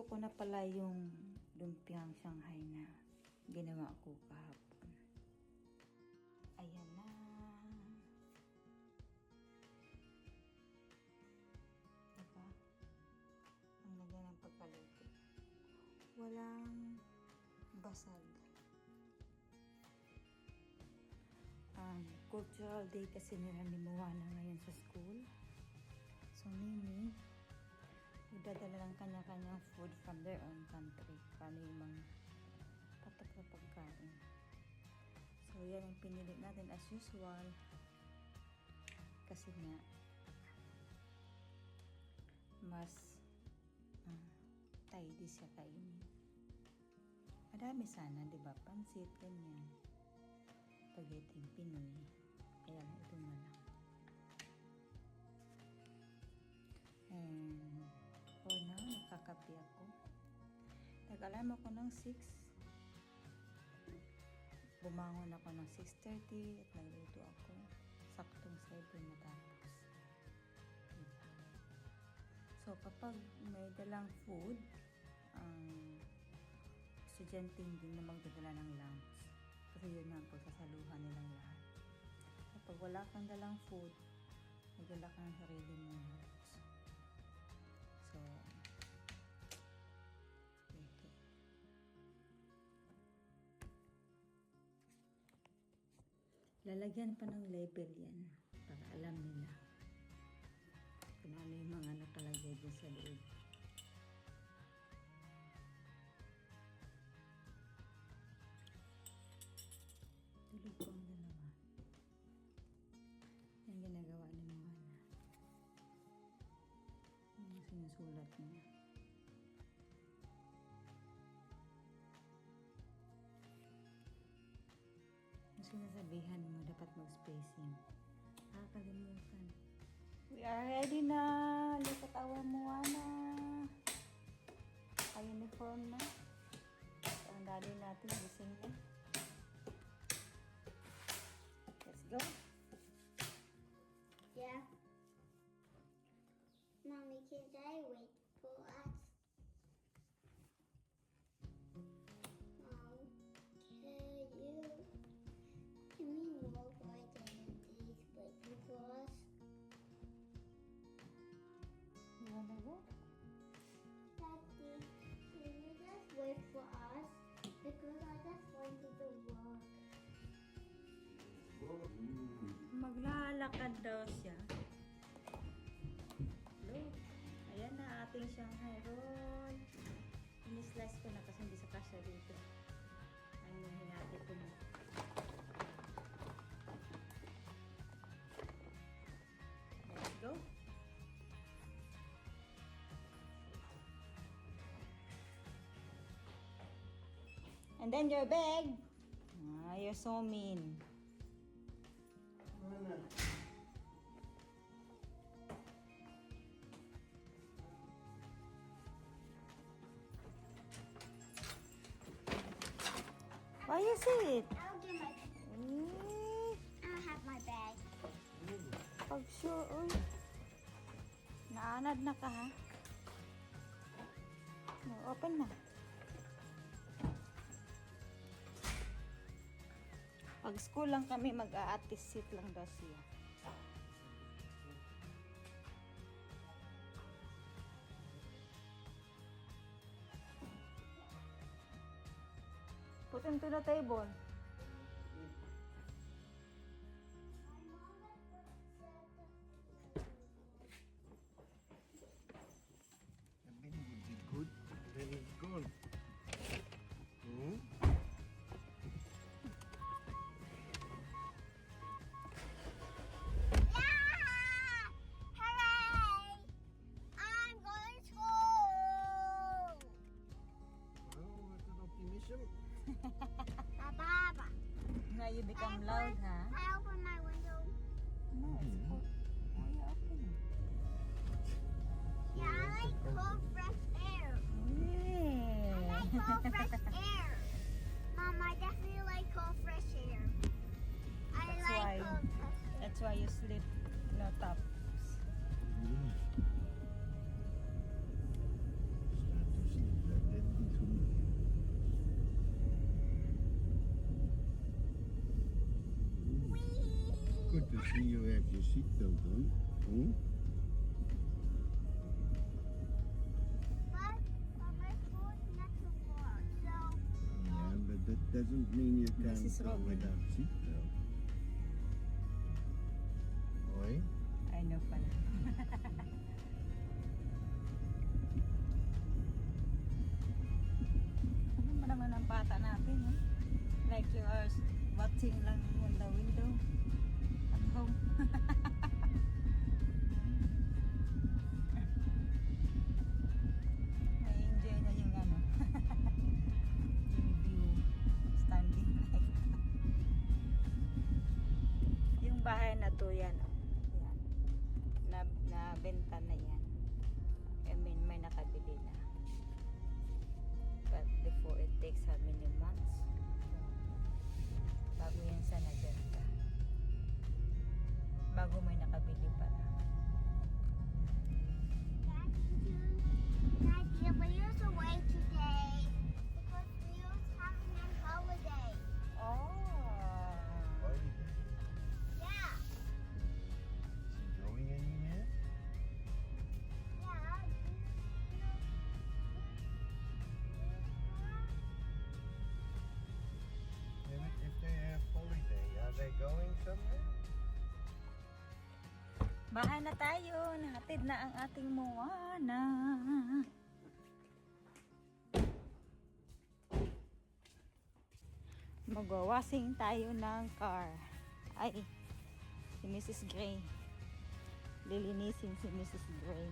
ko na pala yung lumpiang Shanghai na ginawa ko kahapon. Ayan na. Diba? Ang ganda ng pagkaluto. Walang basag. Cultural day kasi nila ni Moana ngayon sa school. So, Nini, magdadala ng kanya-kanyang food from their own country. Paano yung mga patok na pagkain. So, yan ang pinili natin as usual. Kasi nga, mas tidy siya kainin. Madami sana, di ba? Pansit, ganyan. Spaghetti Pinoy. Kaya lang ito na lang. And for now, nakakapi ako. Nag-alarm ako ng 6. Bumangon ako ng 6:30 at nagluto ako. Saktong 7 matapos. Diba? So, kapag may dalang food, estudyante din na magdadala ng lunch. Kasi yun ang pagsasaluhan nilang lahat. Kapag wala kang dalang food, magdala ka ng sarili mong lunch. So, okay. Lalagyan pa ng label yan para alam nila kung ano yung mga nakalagay din sa loob. Tulog ko ang dalawa. Yan ginagawa ni Moana. Yung sinusulat niya. Yung sinasabihan mo, dapat mag-spacing. Kalimutan. We are ready na! Look at our Moana! Uniform na. Ang daddy natin, gising na. Let's go. Yeah. Mommy, can I wait for us? Mom, can we walk right in and please wait for us? You wanna go? Daddy, can you just wait for us? Because I just wanted to walk. Maglalakad daw siya. Look. Ayan na ating Shanghai roll. Ini-slice ko na kasi hindi sa kasya dito. Ayun, hinati ko na. Let's go. And then your bag. You're so mean. Why is it? I'll get my. I'll have my bag. Pag sure, uy. Naanad na ka, ha? No, open na. Pag school lang kami, mag-a-atis seat lang daw siya. Put him to the table. The bin would be good. Then it's gone. Yeah! Hooray! I'm going to school! Oh, what an optimism. Baba. Now you become loud, ha? I open my window. No, it's cold. Why you open it? Yeah, I like cold fresh air. I like cold fresh air. Mom, I definitely like cold fresh air. I That's like why- cold fresh air. That's why you sleep no tops. Start to sleep. to see you have your seatbelt on. Hmm? But my school's not so far, so Yeah, but that doesn't mean you can't Mrs. go Robin. without seatbelt. Oi? I know pala. Ano ba naman ang bata natin, eh? Like you are watching lang on the window at home. Na-enjoy na yung ano, yung view, standing like that. Yung bahay na to, yan, oh. Yan. Nabenta na yan. I mean, may nakabili na. But before it takes how many months? Bago yan sa nabenta. Bago may nakabili pa na. Daddy, Leo's away today because Leo's having a holiday. Oh! Holiday. Yeah, Is he going anywhere? yeah. Yeah, but if they have holiday, are they going somewhere? Bahay na tayo. Nahatid na ang ating Moana. Magwawasing tayo ng car. Ay, si Mrs. Gray. Lilinisin si Mrs. Gray.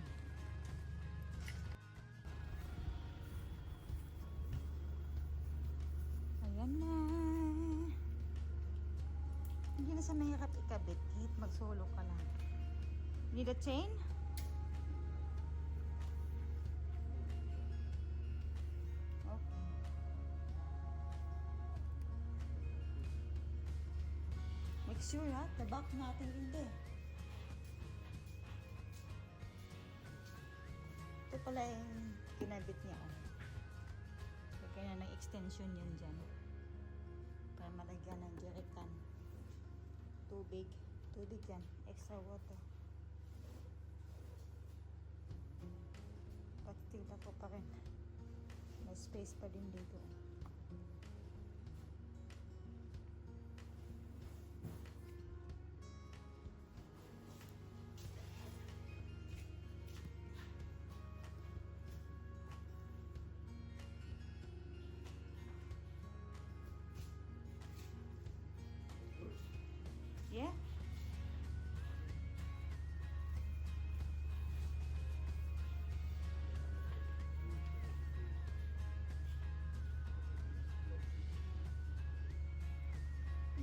Ayan na. Hindi na sa mahirap ikabit. Kahit magsolo ka lang. Need a chain? Okay. Make sure ha, the back natin hindi. Ito pala yung kinabit niya. Oh. Lagyan na ng extension yan dyan. Para malagyan ng jerrycan. Tubig. Tubig yan. Extra water. But still ako pa rin. May space pa din dito. Yeah?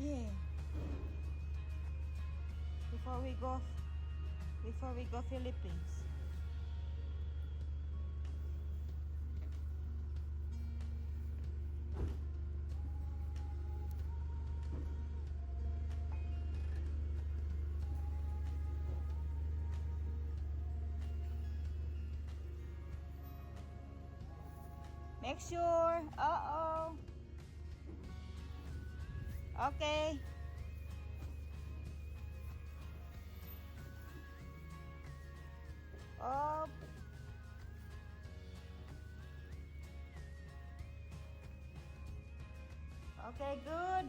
Yeah. Before we go Philippines. Make sure. Uh-oh. Okay. Up. Okay, good.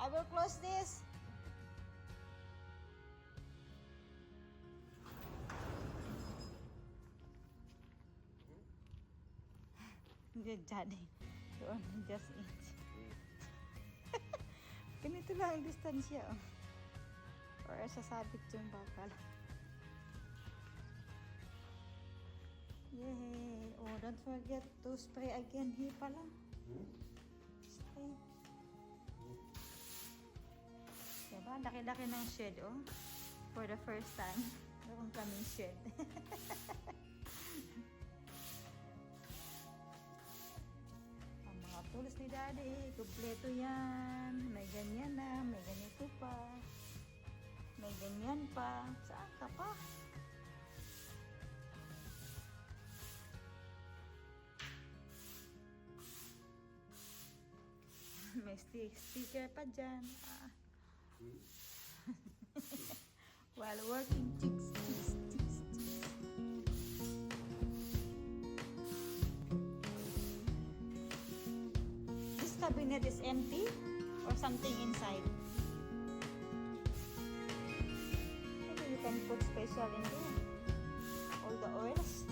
I will close this. Good, Daddy. Doon, just eat. Ganito lang ang distansya. Oh. Or sasabit yung bakal. Yay! Oh, don't forget to spray again here pala. Spray. Diba? Laki-laki ng shed, oh. For the first time. Meron kaming shed. Tools ni Daddy, kumpleto yan. May ganyan na, may ganito pa. May ganyan pa. Saan ka pa? may sticker pa dyan. Ah. While working, chicks, chicks, chicks, chicks. This cabinet is empty or something inside? Maybe you can put special in there. All the oils.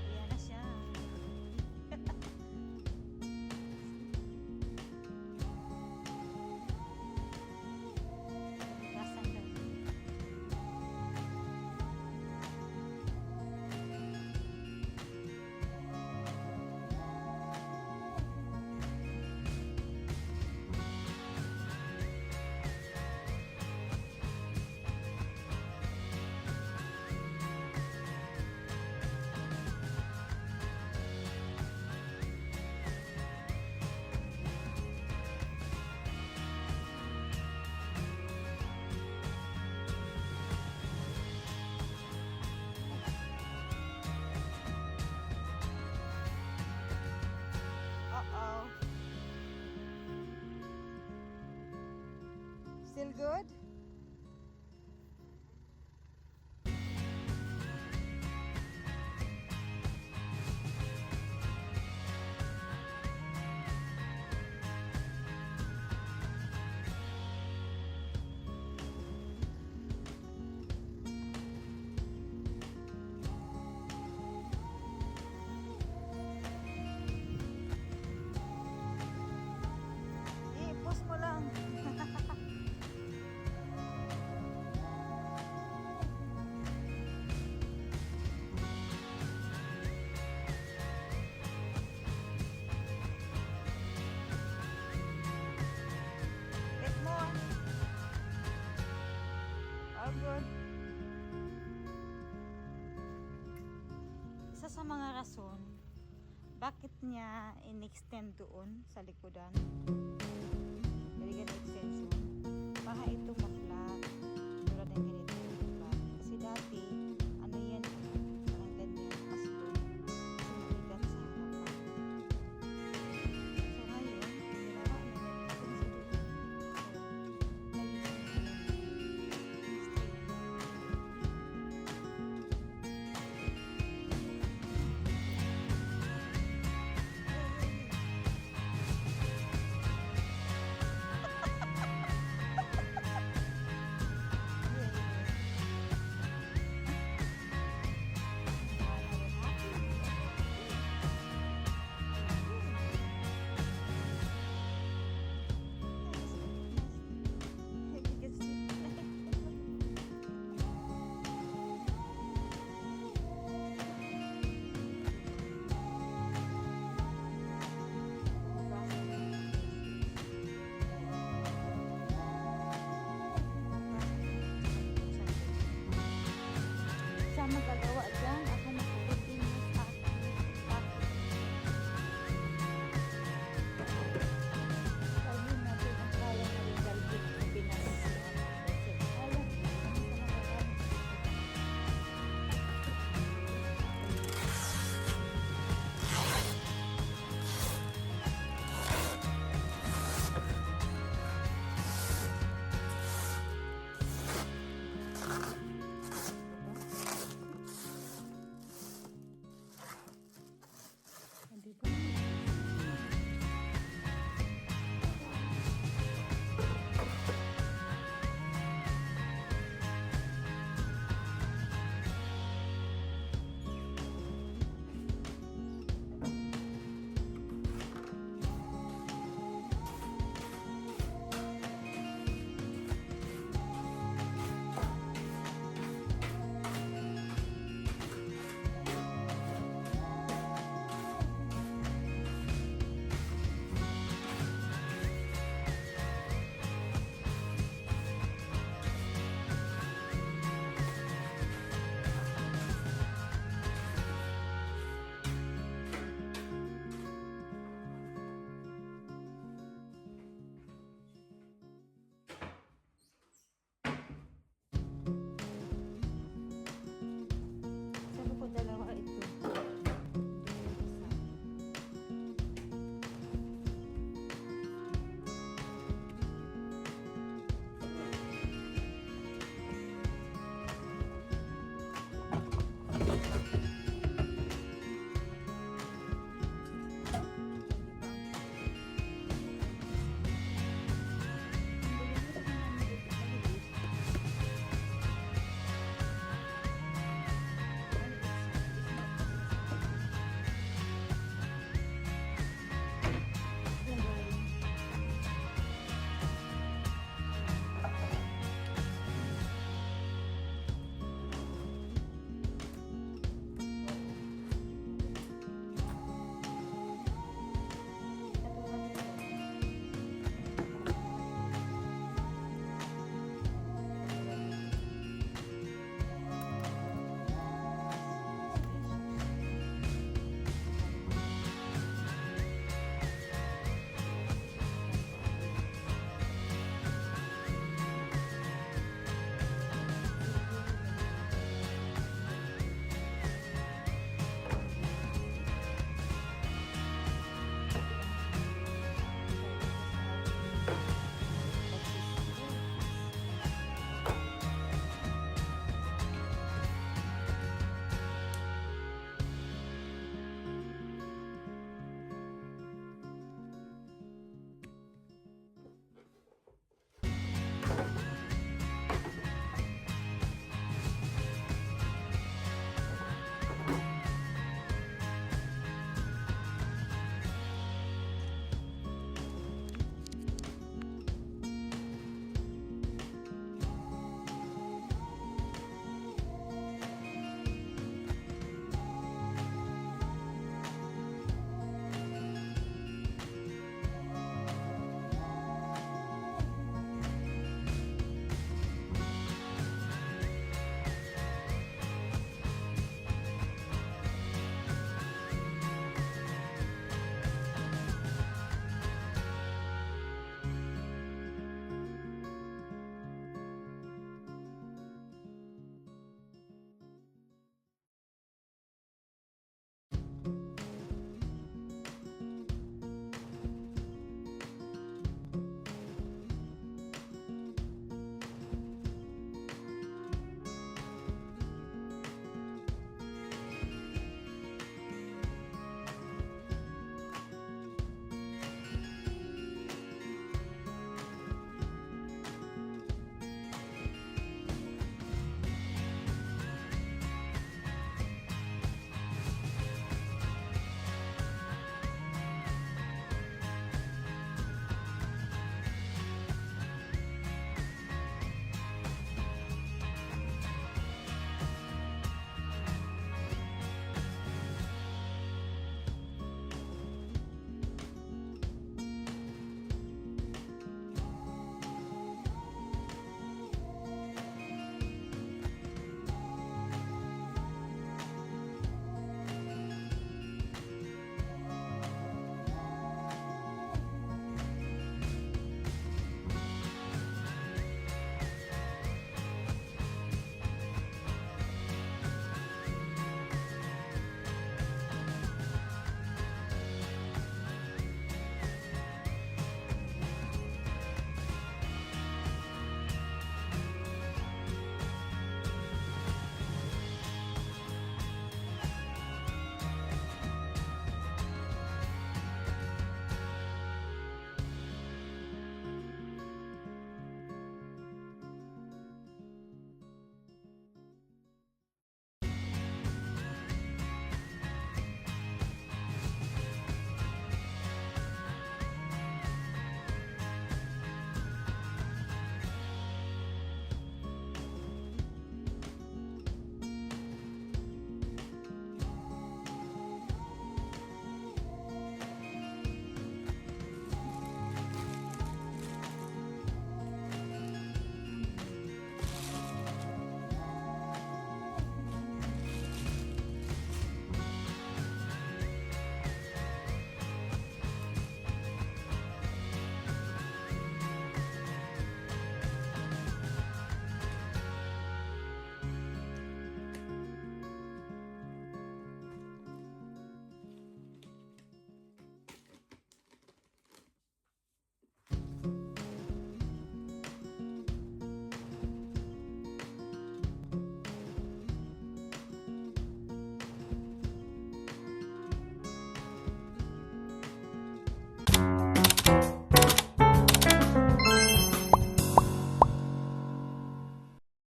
Ayan na siya. Nasaan na? Uh-oh. Still good? I-push mo lang. Get more. All good. Isa sa mga rason, bakit niya in-extend doon sa likodan? Nilagyan ng extension para ito